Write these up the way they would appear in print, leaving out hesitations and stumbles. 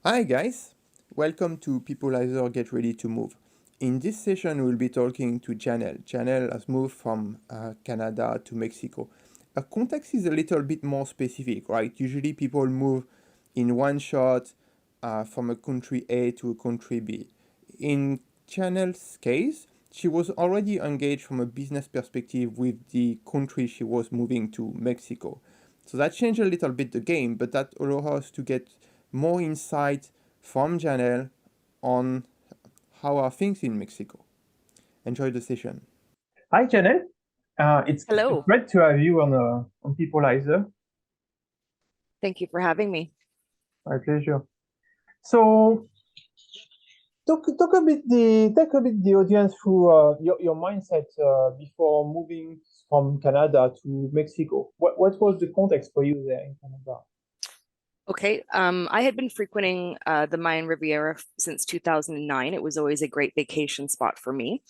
Hi guys, welcome to Peoplelyzer Get Ready to Move. In this session, we'll be talking to Janelle. Janelle has moved from Canada to Mexico. Her context is a little bit more specific, right? Usually people move in one shot from a country A to a country B. In Janelle's case, she was already engaged from a business perspective with the country she was moving to, Mexico. So that changed a little bit the game, but that allowed us to get more insight from Janelle on how are things in Mexico. Enjoy the session. Hi, Janelle. It's Hello. great to have you on Peoplelyzer. Thank you for having me. My pleasure. So, take a bit the audience through your mindset before moving from Canada to Mexico. What was the context for you there in Canada? Okay. I had been frequenting the Mayan Riviera since 2009. It was always a great vacation spot for me.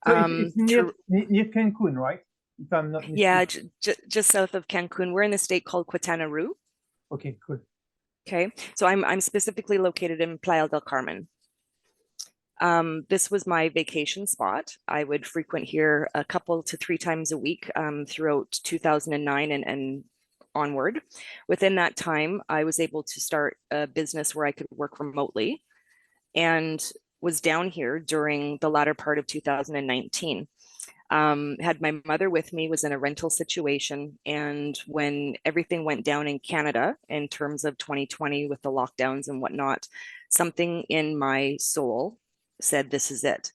So it's near Cancun, right? If I'm not Yeah, mistaken. just south of Cancun. We're in the state called Quintana Roo. Okay, cool. Okay. So I'm specifically located in Playa del Carmen. This was my vacation spot. I would frequent here a couple to three times a week throughout 2009 and onward. Within that time, I was able to start a business where I could work remotely and was down here during the latter part of 2019. Had my mother with me, was in a rental situation. And when everything went down in Canada in terms of 2020 with the lockdowns and whatnot, something in my soul said, this is it.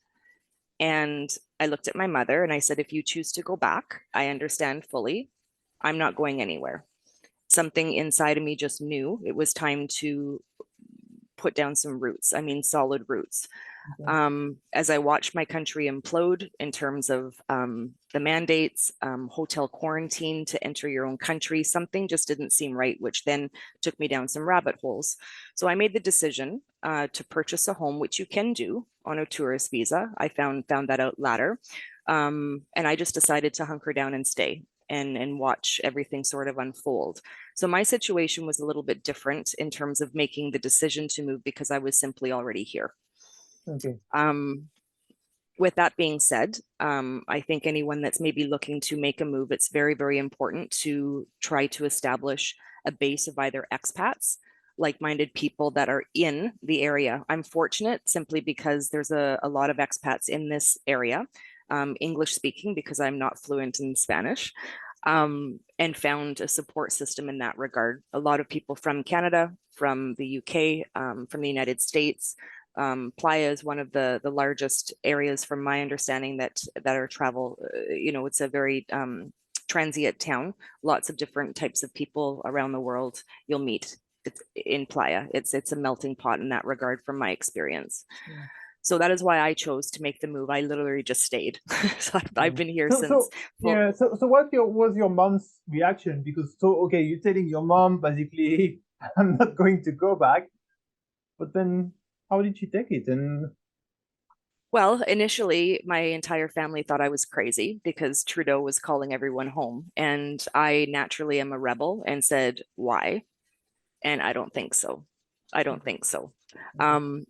And I looked at my mother and I said, if you choose to go back, I understand fully. I'm not going anywhere. Something inside of me just knew it was time to put down some roots. I mean, solid roots. As I watched my country implode in terms of the mandates, hotel quarantine to enter your own country, something just didn't seem right, which then took me down some rabbit holes. So I made the decision to purchase a home, which you can do on a tourist visa. I found that out later. And I just decided to hunker down and stay and watch everything sort of unfold. So my situation was a little bit different in terms of making the decision to move because I was simply already here. Okay. With that being said, I think anyone that's maybe looking to make a move, it's very, very important to try to establish a base of either expats, like-minded people that are in the area. I'm fortunate simply because there's a lot of expats in this area, English speaking, because I'm not fluent in Spanish, and found a support system in that regard. A lot of people from Canada, from the UK, from the United States. Playa is one of the largest areas, from my understanding, that are travel. It's a very transient town. Lots of different types of people around the world you'll meet. It's in Playa. It's a melting pot in that regard, from my experience. Yeah. So that is why I chose to make the move. I literally just stayed. So I've been here since. Yeah. So what was your mom's reaction? Because okay, you're telling your mom basically, I'm not going to go back, but then how did she take it? And Well, initially, my entire family thought I was crazy because Trudeau was calling everyone home. And I naturally am a rebel and said, why? And I don't think so. I don't think so. Um,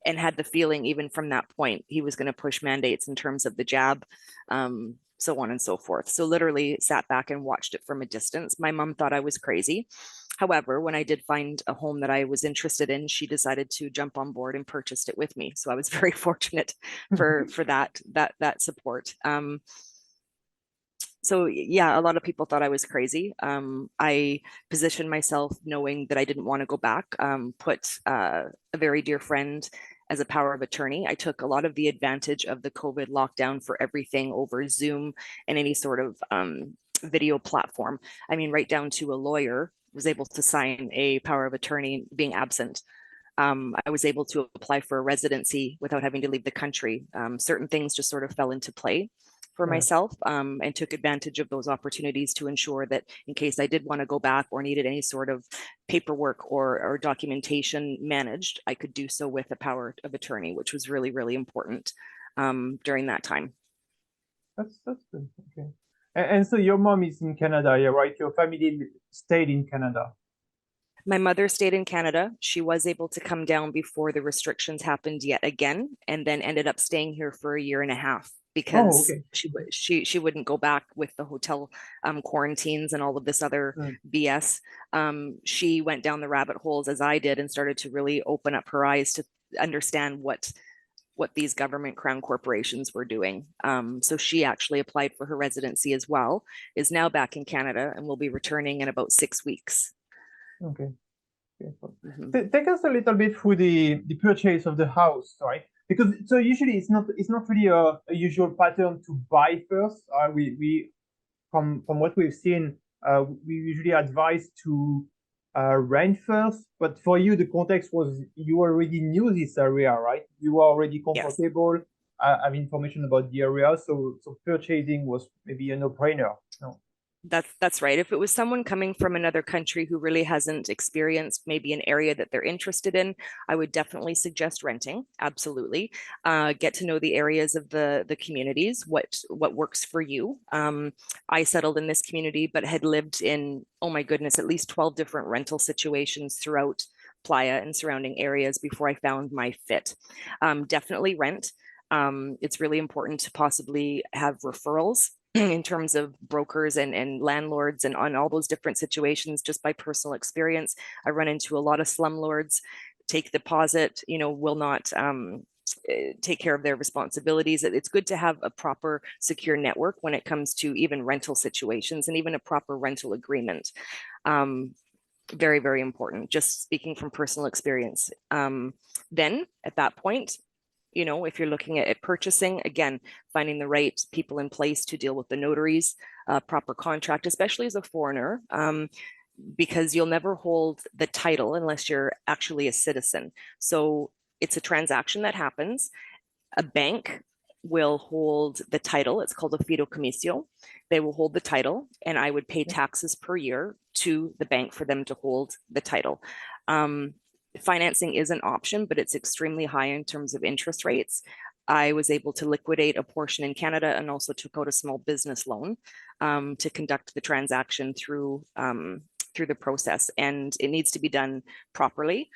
and had the feeling, even from that point, he was going to push mandates in terms of the jab, so on and so forth. So literally sat back and watched it from a distance. My mom thought I was crazy. However, when I did find a home that I was interested in, she decided to jump on board and purchased it with me. So I was very fortunate for that support. So yeah, a lot of people thought I was crazy. I positioned myself knowing that I didn't want to go back. Put a very dear friend as a power of attorney. I took a lot of the advantage of the COVID lockdown for everything over Zoom and any sort of video platform. I mean, right down to a lawyer was able to sign a power of attorney being absent. I was able to apply for a residency without having to leave the country. Certain things just sort of fell into play for yeah. myself, and took advantage of those opportunities to ensure that in case I did want to go back or needed any sort of paperwork or documentation managed, I could do so with a power of attorney, which was really, really important during that time. That's good. Okay. And so your mom is in Canada, yeah, right? Your family stayed in Canada. My mother stayed in Canada. She was able to come down before the restrictions happened yet again, and then ended up staying here for a year and a half Oh, because okay. she wouldn't go back with the hotel quarantines and all of this other Mm. BS. She went down the rabbit holes as I did and started to really open up her eyes to understand what these government crown corporations were doing. So she actually applied for her residency as well, is now back in Canada, and will be returning in about 6 weeks. Okay. Okay. So Mhm. take us a little bit through the purchase of the house, right? Because so usually it's not really a usual pattern to buy first. We from what we've seen, we usually advise to rent first. But for you, the context was you already knew this area, right? You were already Yes. comfortable, have information about the area, so purchasing was maybe a no-brainer. No. That's right. If it was someone coming from another country who really hasn't experienced maybe an area that they're interested in, I would definitely suggest renting. Absolutely. Get to know the areas of the communities, what works for you. I settled in this community, but had lived in, oh my goodness, at least 12 different rental situations throughout Playa and surrounding areas before I found my fit. Definitely rent. It's really important to possibly have referrals in terms of brokers and landlords and on all those different situations. Just by personal experience, I run into a lot of slumlords, take deposit, will not take care of their responsibilities. It's good to have a proper secure network when it comes to even rental situations and even a proper rental agreement. Very, very important, just speaking from personal experience. Then at that point, if you're looking at purchasing, again, finding the right people in place to deal with the notaries, proper contract, especially as a foreigner, because you'll never hold the title unless you're actually a citizen. So it's a transaction that happens. A bank will hold the title. It's called a fideicomiso. They will hold the title, and I would pay taxes per year to the bank for them to hold the title. Financing is an option, but it's extremely high in terms of interest rates. I was able to liquidate a portion in Canada and also took out a small business loan to conduct the transaction through the process. And it needs to be done properly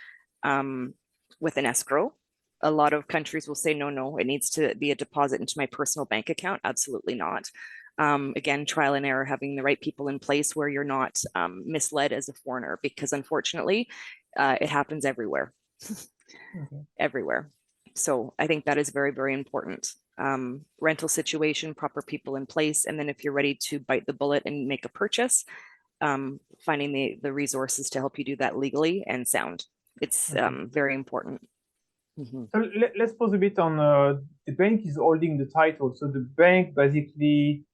with an escrow. A lot of countries will say, no, it needs to be a deposit into my personal bank account. Absolutely not. Again, trial and error, having the right people in place where you're not misled as a foreigner, because unfortunately, it happens everywhere, Okay. everywhere. So I think that is very, very important. Rental situation, proper people in place. And then if you're ready to bite the bullet and make a purchase, finding the resources to help you do that legally and sound. It's Okay. very important. So let's pause a bit on the bank is holding the title. So the bank basically,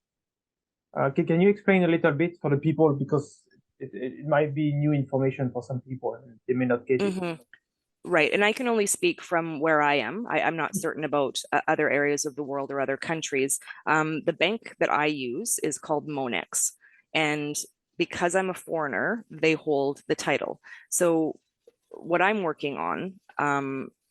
can you explain a little bit for the people, because it might be new information for some people and they may not get it. Mm-hmm. Right. And I can only speak from where I am. I'm not certain about other areas of the world or other countries. The bank that I use is called Monex. And because I'm a foreigner, they hold the title. So what I'm working on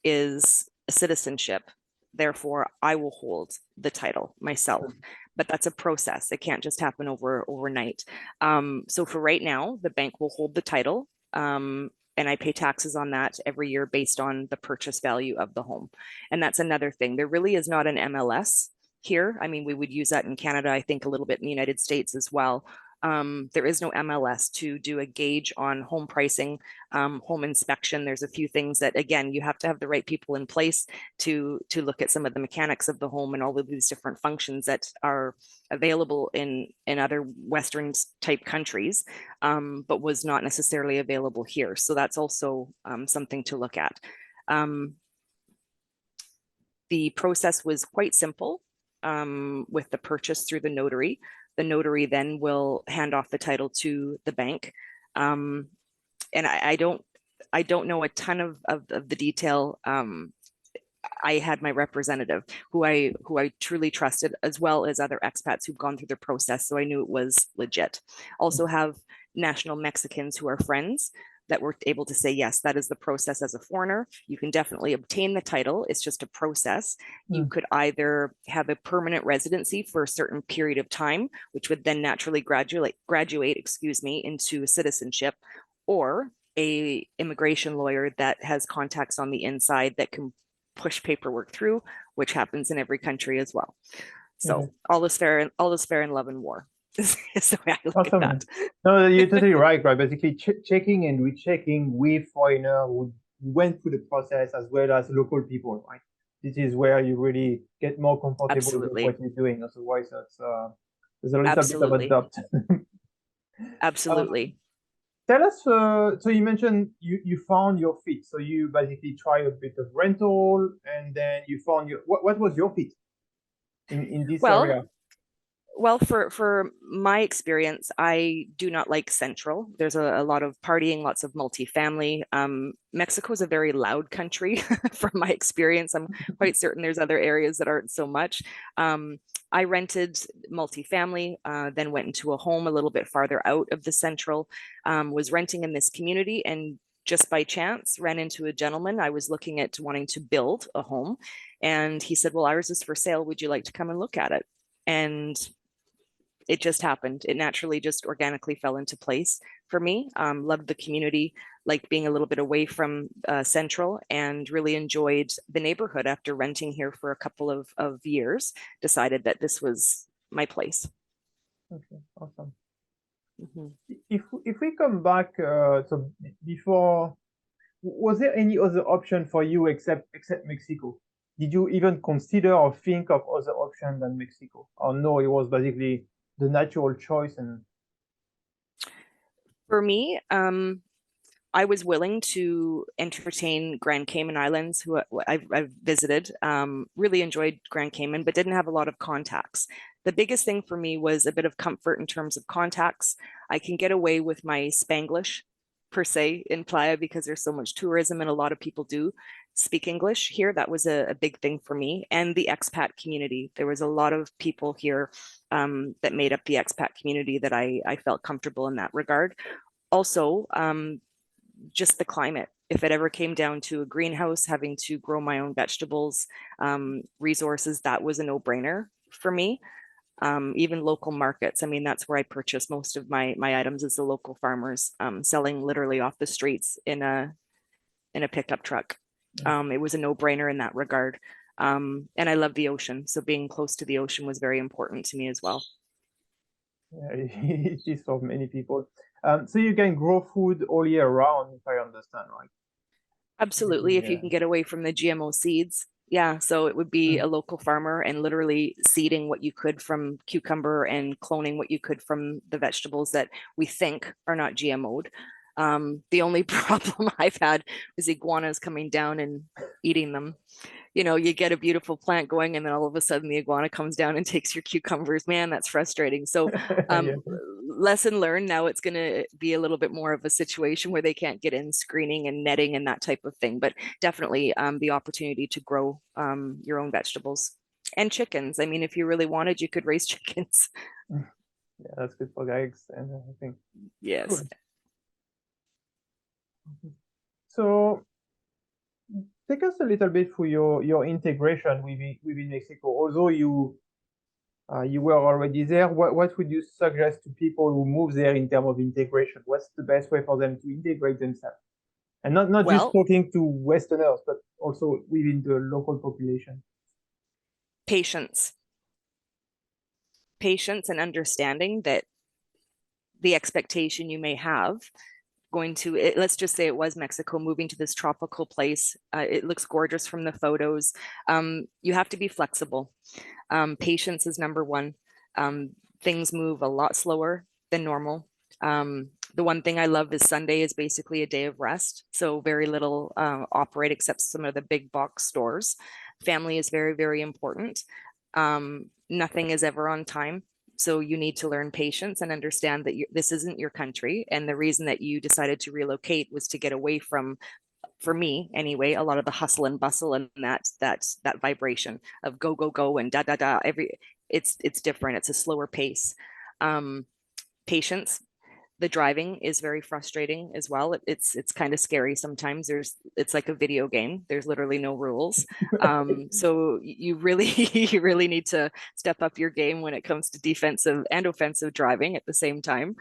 is a citizenship. Therefore, I will hold the title myself. But that's a process. It can't just happen overnight. So for right now, the bank will hold the title. And I pay taxes on that every year based on the purchase value of the home. And that's another thing. There really is not an MLS here. I mean, we would use that in Canada, I think a little bit in the United States as well. There is no MLS to do a gauge on home pricing, home inspection. There's a few things that, again, you have to have the right people in place to look at some of the mechanics of the home and all of these different functions that are available in other Western type countries, but was not necessarily available here. So that's also something to look at. The process was quite simple with the purchase through the notary. The notary then will hand off the title to the bank. And I don't know a ton of the detail. I had my representative who I truly trusted, as well as other expats who've gone through the process. So I knew it was legit. Also have national Mexicans who are friends that were able to say, yes, that is the process as a foreigner. You can definitely obtain the title. It's just a process. You could either have a permanent residency for a certain period of time, which would then naturally graduate, into citizenship, or a immigration lawyer that has contacts on the inside that can push paperwork through, which happens in every country as well. So Okay. all is fair in love and war is the way I look Awesome. at that. No, you're totally right. Basically, checking and rechecking with foreigner who went through the process as well as local people, right? This is where you really get more comfortable with Absolutely. what you're doing. Otherwise, there's a little Absolutely. bit of a doubt. Absolutely. Tell us, so you mentioned you found your fit. So you basically try a bit of rental and then you found what was your fit in this area? Well, for my experience, I do not like Central. There's a lot of partying, lots of multifamily. Mexico is a very loud country from my experience. I'm quite certain there's other areas that aren't so much. I rented multifamily, then went into a home a little bit farther out of the Central, was renting in this community, and just by chance ran into a gentleman. I was looking at wanting to build a home, and he said, well, ours is for sale. Would you like to come and look at it? And it just happened. It naturally just organically fell into place for me. Loved the community, liked being a little bit away from Central, and really enjoyed the neighborhood after renting here for a couple of years. Decided that this was my place. Okay, awesome. Mm-hmm. If we come back, so before, was there any other option for you except Mexico? Did you even consider or think of other options than Mexico? Or no, it was basically the natural choice? And for me, I was willing to entertain Grand Cayman Islands, who I've visited. Really enjoyed Grand Cayman, but didn't have a lot of contacts. The biggest thing for me was a bit of comfort in terms of contacts. I can get away with my Spanglish per se in Playa because there's so much tourism and a lot of people do speak English here. That was a big thing for me. And the expat community. There was a lot of people here that made up the expat community that I felt comfortable in that regard. Also, just the climate. If it ever came down to a greenhouse, having to grow my own vegetables, resources, that was a no-brainer for me. Even local markets. I mean, that's where I purchase most of my items is the local farmers selling literally off the streets in a pickup truck. It was a no-brainer in that regard. And I love the ocean. So being close to the ocean was very important to me as well. yeah, it is for many people. So you can grow food all year round, if I understand right. Absolutely. If you can get away from the GMO seeds. Yeah. So it would be a local farmer and literally seeding what you could from cucumber and cloning what you could from the vegetables that we think are not GMO'd. The only problem I've had is iguanas coming down and eating them. You know, you get a beautiful plant going and then all of a sudden the iguana comes down and takes your cucumbers. Man, that's frustrating. So Yeah. lesson learned. Now it's going to be a little bit more of a situation where they can't get in screening and netting and that type of thing, but definitely the opportunity to grow your own vegetables and chickens. I mean, if you really wanted, you could raise chickens. Yeah, that's good for eggs and everything. Yes. Cool. So take us a little bit through your integration within Mexico. Although you were already there, what would you suggest to people who move there in terms of integration? What's the best way for them to integrate themselves? And not just talking to Westerners, but also within the local population. Patience and understanding that the expectation you may have let's just say it was Mexico, moving to this tropical place. It looks gorgeous from the photos. You have to be flexible. Patience is number one. Things move a lot slower than normal. The one thing I love is Sunday is basically a day of rest. So very little operate except some of the big box stores. Family is very, very important. Nothing is ever on time. So you need to learn patience and understand that this isn't your country. And the reason that you decided to relocate was to get away from, for me anyway, a lot of the hustle and bustle and that vibration of go, go, go and da, da, da. It's different. It's a slower pace. Patience. The driving is very frustrating as well. It's kind of scary sometimes. It's like a video game. There's literally no rules. So you really need to step up your game when it comes to defensive and offensive driving at the same time.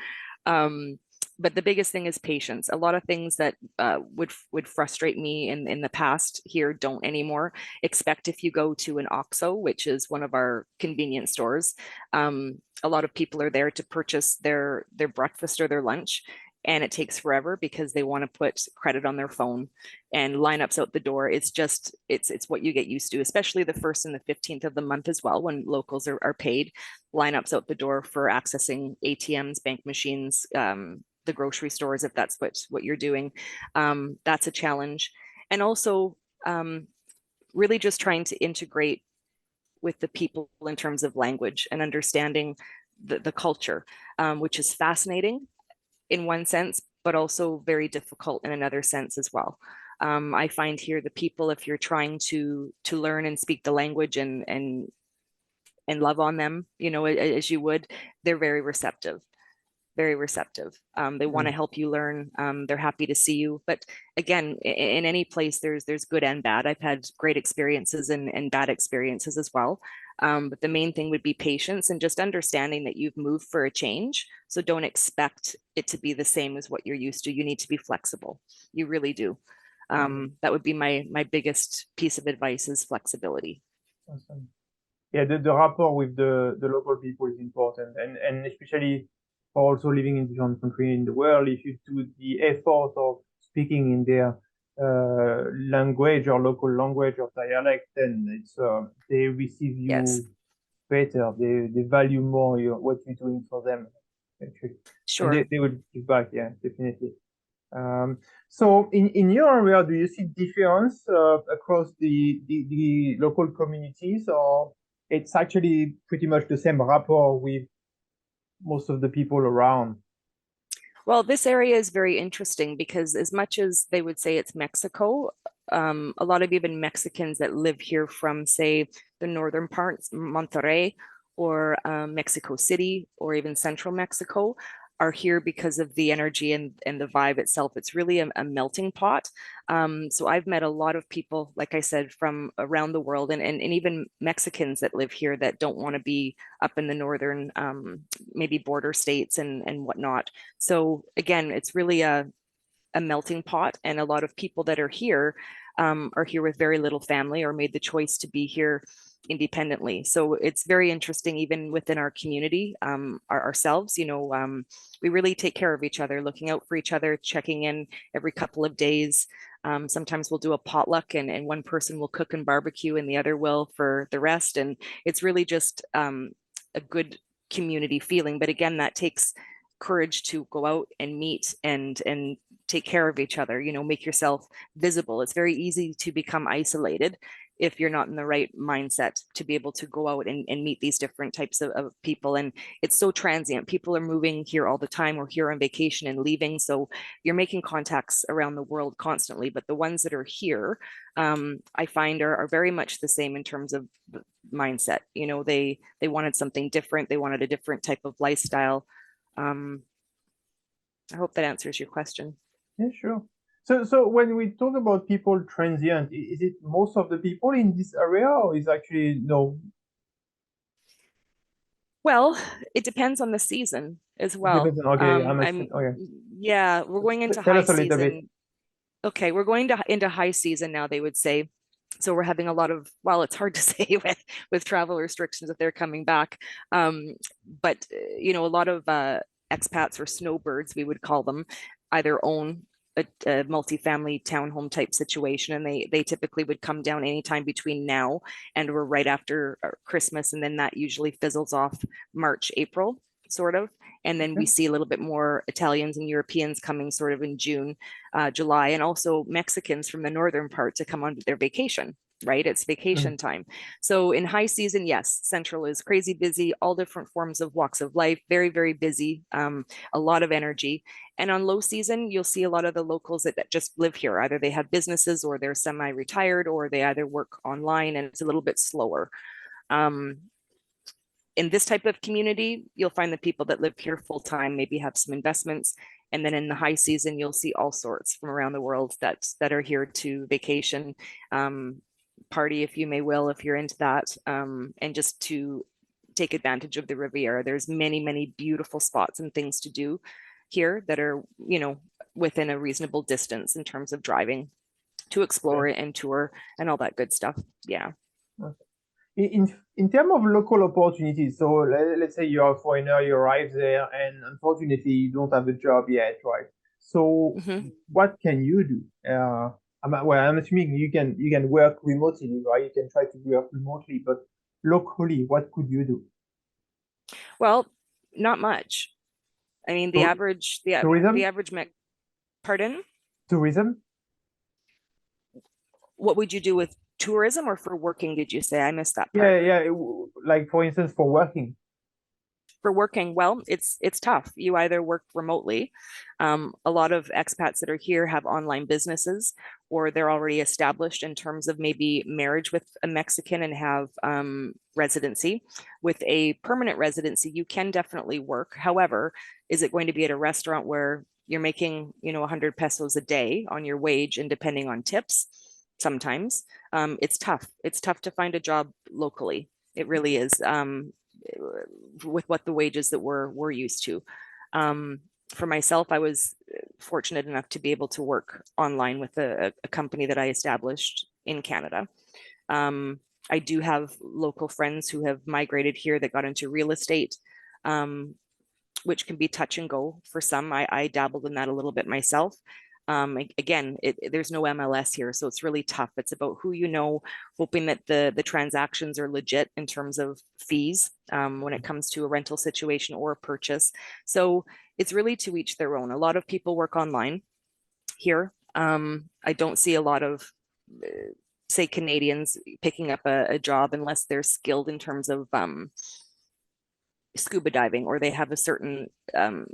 but the biggest thing is patience. A lot of things that would frustrate me in the past here don't anymore. Expect if you go to an OXXO, which is one of our convenience stores, a lot of people are there to purchase their breakfast or their lunch, and it takes forever because they want to put credit on their phone and lineups out the door. It's what you get used to, especially the 1st and the 15th of the month as well, when locals are paid. Lineups out the door for accessing ATMs, bank machines, the grocery stores, if that's what you're doing. That's a challenge. And also really just trying to integrate with the people in terms of language and understanding the culture, which is fascinating in one sense, but also very difficult in another sense as well. I find here the people, if you're trying to learn and speak the language and love on them, you know, as you would, they're very receptive, very receptive. They want to help you learn. They're happy to see you. But again, in any place, there's good and bad. I've had great experiences and bad experiences as well. But the main thing would be patience and just understanding that you've moved for a change. So don't expect it to be the same as what you're used to. You need to be flexible. You really do. That would be my biggest piece of advice is flexibility. Awesome. Yeah, the rapport with the local people is important, and especially for also living in different countries in the world, if you do the effort of speaking in their language or local language or dialect, then it's they receive you Yes, better. They value more what you're doing for them, actually, and sure. they will give back. Yeah, definitely. So in your area, do you see difference across the local communities, or it's actually pretty much the same rapport with most of the people around? Well, this area is very interesting because as much as they would say it's Mexico, a lot of even Mexicans that live here from, say, the northern parts, Monterrey or Mexico City or even central Mexico, are here because of the energy and the vibe itself. It's really a melting pot. So I've met a lot of people, like I said, from around the world and even Mexicans that live here that don't want to be up in the northern, maybe border states and whatnot. So again, it's really a melting pot, and a lot of people that are here with very little family or made the choice to be here independently. So it's very interesting, even within our community, ourselves, you know, we really take care of each other, looking out for each other, checking in every couple of days. Sometimes we'll do a potluck and one person will cook and barbecue and the other will for the rest. And it's really just a good community feeling. But again, that takes courage to go out and meet and take care of each other, you know, make yourself visible. It's very easy to become isolated if you're not in the right mindset to be able to go out and meet these different types of people. And it's so transient. People are moving here all the time or here on vacation and leaving. So you're making contacts around the world constantly. But the ones that are here, I find are very much the same in terms of mindset. You know, they wanted something different. They wanted a different type of lifestyle. I hope that answers your question. Yeah, sure. So when we talk about people transient, is it most of the people in this area, or is actually no? Well, it depends on the season as well. Depends on, okay, I'm assuming, okay. Yeah, we're going into Tell high us a little bit. season. Okay, we're going into high season now, they would say. So we're having a lot of, well, it's hard to say with travel restrictions if they're coming back. But you know, a lot of expats or snowbirds, we would call them, either own a multifamily townhome type situation, and they typically would come down anytime between now and we're right after Christmas, and then that usually fizzles off March, April, sort of. And then we Okay. see a little bit more Italians and Europeans coming sort of in June, July, and also Mexicans from the northern part to come on their vacation, right? It's vacation time. So in high season, yes, Central is crazy busy, all different forms of walks of life, very, very busy, a lot of energy. And on low season, you'll see a lot of the locals that just live here. Either they have businesses or they're semi-retired or they either work online, and it's a little bit slower. In this type of community, you'll find the people that live here full time, maybe have some investments. And then in the high season, you'll see all sorts from around the world that are here to vacation, party, if you may will, if you're into that, and just to take advantage of the Riviera. There's many, many beautiful spots and things to do here that are, within a reasonable distance in terms of driving to explore it and tour and all that good stuff. Yeah. In terms of local opportunities, so let's say you're a foreigner, you arrive there, and unfortunately you don't have a job yet, right? So what can you do? I'm assuming you can work remotely, right? You can try to work remotely, but locally, what could you do? Well, not much. I mean, the tourism? average pardon? Tourism? What would you do with tourism, or for working, did you say? I missed that part. Yeah. Like for instance, for working. For working, well, it's tough. You either work remotely. A lot of expats that are here have online businesses, or they're already established in terms of maybe marriage with a Mexican and have residency. With a permanent residency, you can definitely work. However, is it going to be at a restaurant where you're making, 100 pesos a day on your wage, and depending on tips, sometimes it's tough. It's tough to find a job locally. It really is. With what the wages that we're used to. For myself, I was fortunate enough to be able to work online with a company that I established in Canada. I do have local friends who have migrated here that got into real estate, which can be touch and go for some. I dabbled in that a little bit myself. Again, there's no MLS here, so it's really tough. It's about who you know, hoping that the transactions are legit in terms of fees when it comes to a rental situation or a purchase. So it's really to each their own. A lot of people work online here. I don't see a lot of, say, Canadians picking up a job unless they're skilled in terms of scuba diving, or they have a certain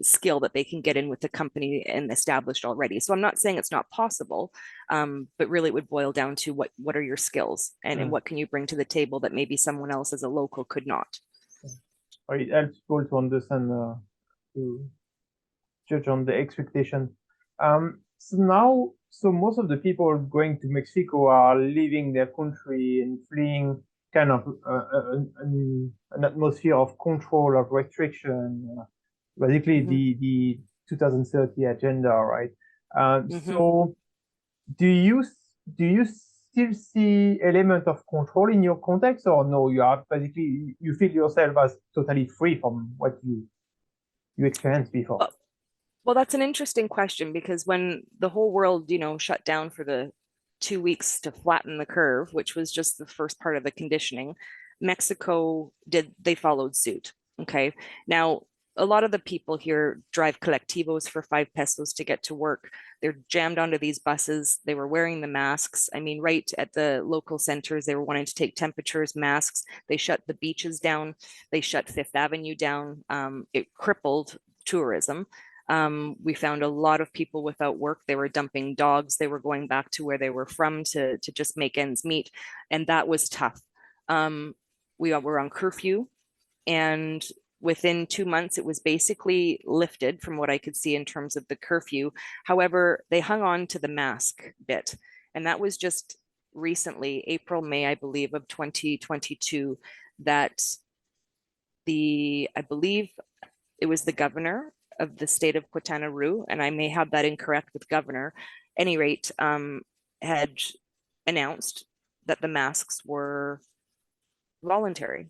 skill that they can get in with the company and established already. So I'm not saying it's not possible, but really it would boil down to what are your skills and what can you bring to the table that maybe someone else as a local could not. It helps people to understand, to judge on the expectation. So most of the people going to Mexico are leaving their country and fleeing kind of an atmosphere of control, of restriction, basically the 2030 agenda, right? So do you still see element of control in your context, or no? You are basically, you feel yourself as totally free from what you experienced before. Well, that's an interesting question, because when the whole world, shut down for the 2 weeks to flatten the curve, which was just the first part of the conditioning, Mexico they followed suit. Okay. Now, a lot of the people here drive colectivos for 5 pesos to get to work. They're jammed onto these buses. They were wearing the masks. I mean, right at the local centers, they were wanting to take temperatures, masks. They shut the beaches down. They shut Fifth Avenue down. It crippled tourism. We found a lot of people without work. They were dumping dogs. They were going back to where they were from to just make ends meet. And that was tough. We were on curfew, and within 2 months, it was basically lifted from what I could see in terms of the curfew. However, they hung on to the mask bit. And that was just recently, April, May, I believe, of 2022, that I believe it was the governor of the state of Quintana Roo, and I may have that incorrect with governor, any rate, had announced that the masks were voluntary,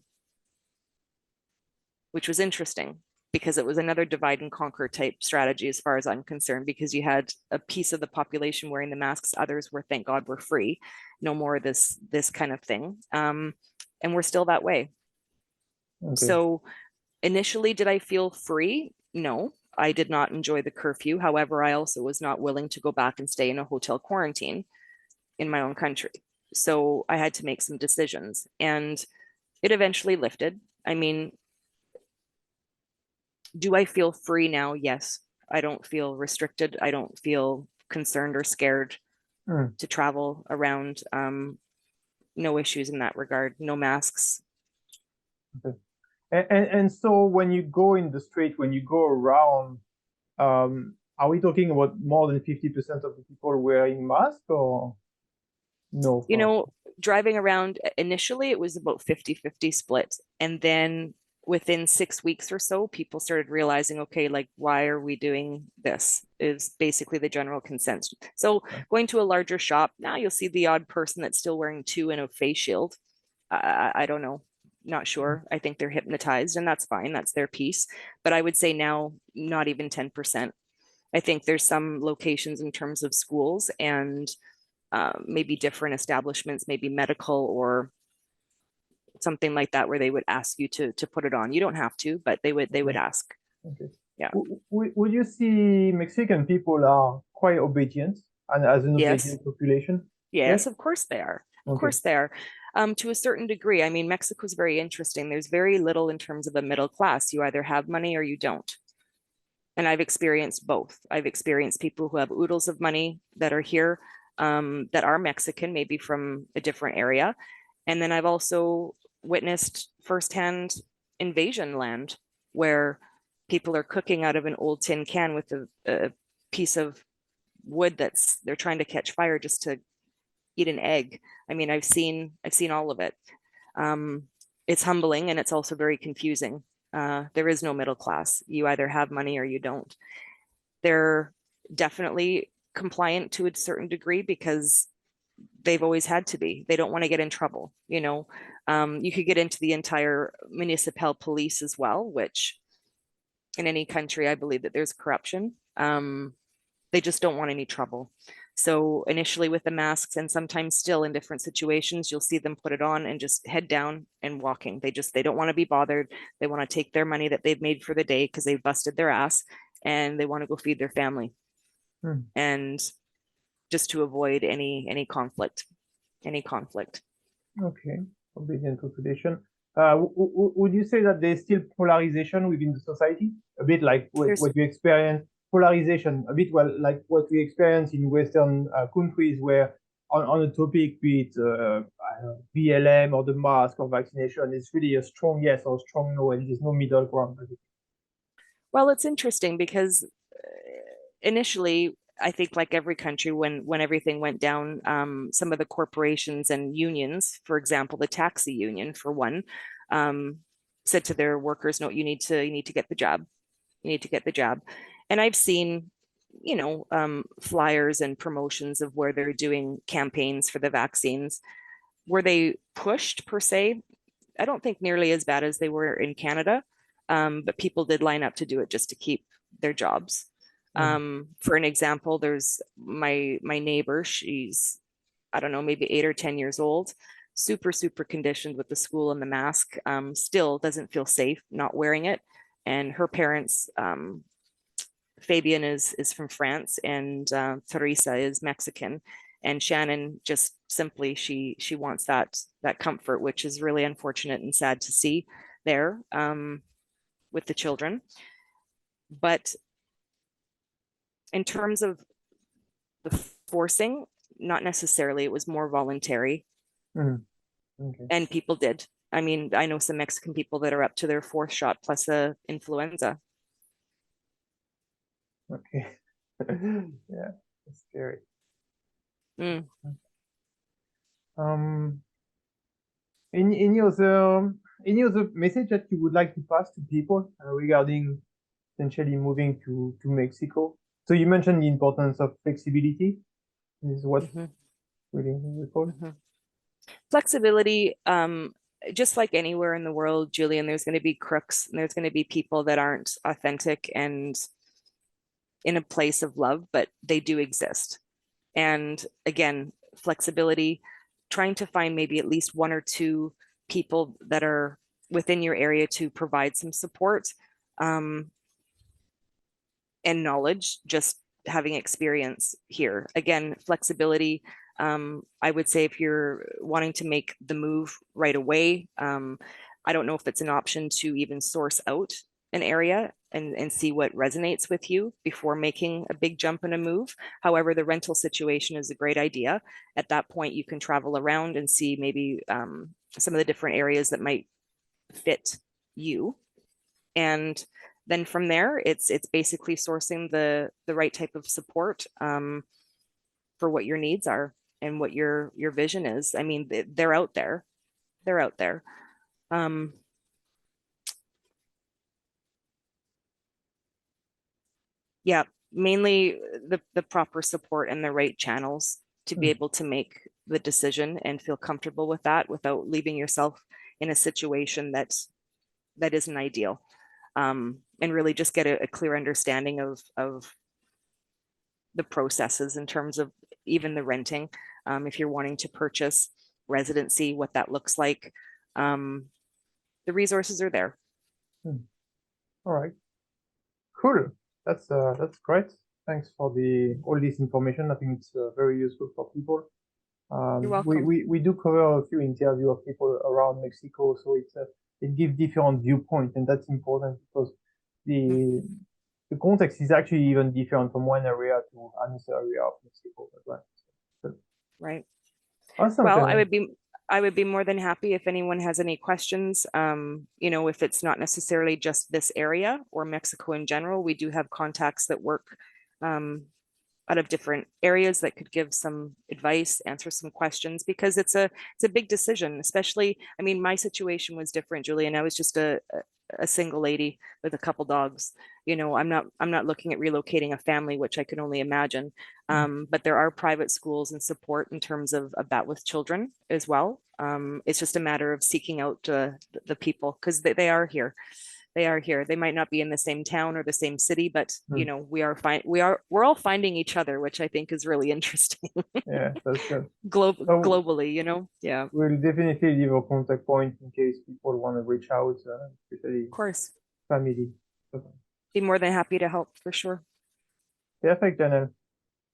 which was interesting because it was another divide and conquer type strategy as far as I'm concerned, because you had a piece of the population wearing the masks, others were, thank God, were free. No more of this kind of thing. And we're still that way. Okay. So initially, did I feel free? No, I did not enjoy the curfew. However, I also was not willing to go back and stay in a hotel quarantine in my own country. So I had to make some decisions, and it eventually lifted. I mean, do I feel free now? Yes. I don't feel restricted. I don't feel concerned or scared to travel around. No issues in that regard. No masks. Okay. And so when you go in the street, when you go around, are we talking about more than 50% of the people wearing masks, or no? Driving around, initially it was about 50-50 split. And then within 6 weeks or so, people started realizing, okay, like, why are we doing this? Is basically the general consensus. So going to a larger shop, now you'll see the odd person that's still wearing two and a face shield. I don't know, not sure. I think they're hypnotized, and that's fine. That's their piece. But I would say now, not even 10%. I think there's some locations in terms of schools and maybe different establishments, maybe medical or something like that, where they would ask you to put it on. You don't have to, but they would ask. Okay. Yeah. Would you see Mexican people are quite obedient and as an Yes. obedient population? Yes, of course they are. Of Okay. course they are. To a certain degree. I mean, Mexico's very interesting. There's very little in terms of a middle class. You either have money or you don't. And I've experienced both. I've experienced people who have oodles of money that are here, that are Mexican, maybe from a different area. And then I've also witnessed firsthand invasion land where people are cooking out of an old tin can with a piece of wood that's they're trying to catch fire just to eat an egg. I mean, I've seen all of it. It's humbling and it's also very confusing. There is no middle class. You either have money or you don't. They're definitely compliant to a certain degree because they've always had to be. They don't want to get in trouble. You could get into the entire municipal police as well, which in any country, I believe that there's corruption. They just don't want any trouble. So initially with the masks, and sometimes still in different situations, you'll see them put it on and just head down and walking. They don't want to be bothered. They want to take their money that they've made for the day because they've busted their ass, and they want to go feed their family. And just to avoid any conflict. Okay, obedient population. Would you say that there's still polarization within the society? A bit like what you experience, polarization, a bit like what we experience in Western countries where on a topic, be it BLM or the mask or vaccination, it's really a strong yes or strong no, and there's no middle ground. Well, it's interesting because initially, I think like every country, when everything went down, some of the corporations and unions, for example, the taxi union for one, said to their workers, "No, you need to get the job. You need to get the job." And I've seen, flyers and promotions of where they're doing campaigns for the vaccines. Were they pushed per se? I don't think nearly as bad as they were in Canada, but people did line up to do it just to keep their jobs. For an example, there's my neighbor. She's, I don't know, maybe 8 or 10 years old, super conditioned with the school and the mask. Still doesn't feel safe not wearing it. And her parents, Fabian is from France, and Teresa is Mexican. And Shannon just simply she wants that comfort, which is really unfortunate and sad to see there, with the children. But in terms of the forcing, not necessarily. It was more voluntary. Okay. And people did. I mean, I know some Mexican people that are up to their fourth shot plus a influenza. Okay. Yeah, it's scary. Any other message that you would like to pass to people regarding potentially moving to Mexico? So you mentioned the importance of flexibility. This is what really important. Flexibility, just like anywhere in the world, Julian, there's going to be crooks and there's going to be people that aren't authentic and in a place of love, but they do exist. And again, flexibility, trying to find maybe at least one or two people that are within your area to provide some support, and knowledge, just having experience here. Again, flexibility. I would say if you're wanting to make the move right away, I don't know if it's an option to even source out an area and see what resonates with you before making a big jump and a move. However, the rental situation is a great idea. At that point, you can travel around and see maybe some of the different areas that might fit you. And then from there, it's basically sourcing the right type of support for what your needs are and what your vision is. I mean, they're out there. They're out there. Yeah, mainly the proper support and the right channels to be able to make the decision and feel comfortable with that without leaving yourself in a situation that isn't ideal. And really just get a clear understanding of the processes in terms of even the renting. If you're wanting to purchase residency, what that looks like. The resources are there. All right. Cool. That's great. Thanks for all this information. I think it's very useful for people. You're welcome. We do cover a few interviews of people around Mexico, so it gives different viewpoints, and that's important because the context is actually even different from one area to another area of Mexico as well. So, Right. awesome. Well, Janelle. I would be more than happy if anyone has any questions. You know, if it's not necessarily just this area or Mexico in general, we do have contacts that work out of different areas that could give some advice, answer some questions, because it's a big decision. Especially, I mean, my situation was different, Julian. I was just a single lady with a couple dogs. You know, I'm not looking at relocating a family, which I can only imagine. But there are private schools and support in terms of that with children as well. It's just a matter of seeking out the people, because they are here. They are here. They might not be in the same town or the same city, but you know, we're all finding each other, which I think is really interesting. Yeah, that's good. Globally, you know. Yeah. We'll definitely leave a contact point in case people want to reach out, especially Of course. family. Be more than happy to help for sure. Perfect, Janelle.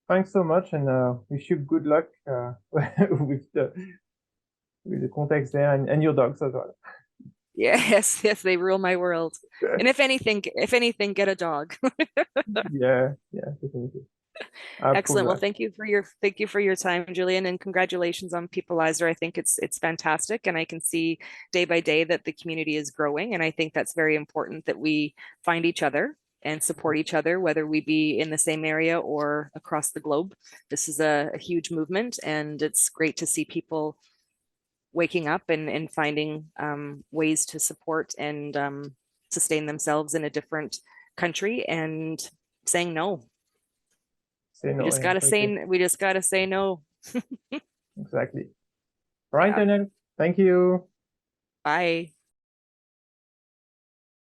Thanks so much, and wish you good luck with the context there and your dogs as well. Yes, yes, they rule my world. And if anything, get a dog. Yeah, definitely. Excellent. Well, thank you for your time, Julian, and congratulations on Peoplelyzer. I think it's fantastic, and I can see day by day that the community is growing, and I think that's very important that we find each other and support each other, whether we be in the same area or across the globe. This is a huge movement, and it's great to see people waking up and finding ways to support and sustain themselves in a different country and saying no. Say no, We just gotta say no. Exactly. All right, Yeah. Janelle. Thank you. Bye.